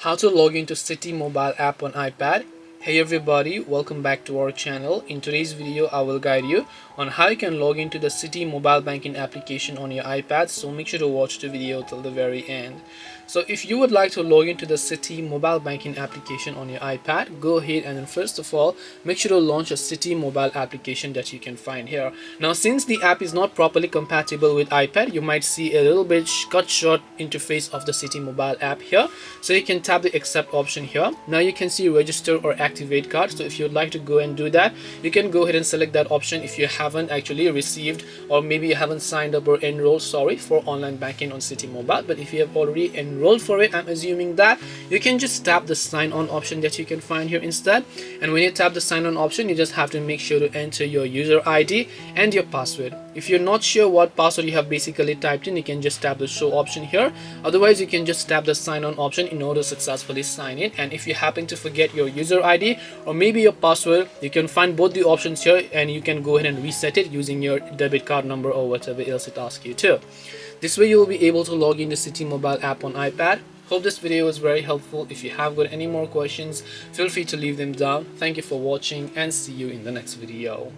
How to log into Citi Mobile app on iPad. Hey everybody, welcome back to our channel. In today's video, I will guide you on how you can log into the Citi Mobile Banking application on your iPad. So make sure to watch the video till the very end. So if you would like to log into the Citi Mobile Banking application on your iPad, go ahead and then first of all, make sure to launch a Citi Mobile application that you can find here. Now, since the app is not properly compatible with iPad, you might see a little bit cut short interface of the Citi Mobile app here. So you can tap the accept option here. Now you can see register or activate card. So if you'd like to go and do that, you can go ahead and select that option if you haven't actually received, or maybe you haven't signed up or enrolled, for online banking on Citi Mobile. But if you have already enrolled for it, I'm assuming that you can just tap the sign on option that you can find here instead. And when you tap the sign on option, you just have to make sure to enter your user ID and your password. If you're not sure what password you have basically typed in, you can just tap the show option here. Otherwise, you can just tap the sign on option in order to successfully sign in. And if you happen to forget your user ID or maybe your password, you can find both the options here and you can go ahead and reset it using your debit card number or whatever else it asks you to. This way you will be able to log in the Citi Mobile app on iPad. Hope this video was very helpful. If you have got any more questions, feel free to leave them down. Thank you for watching and see you in the next video.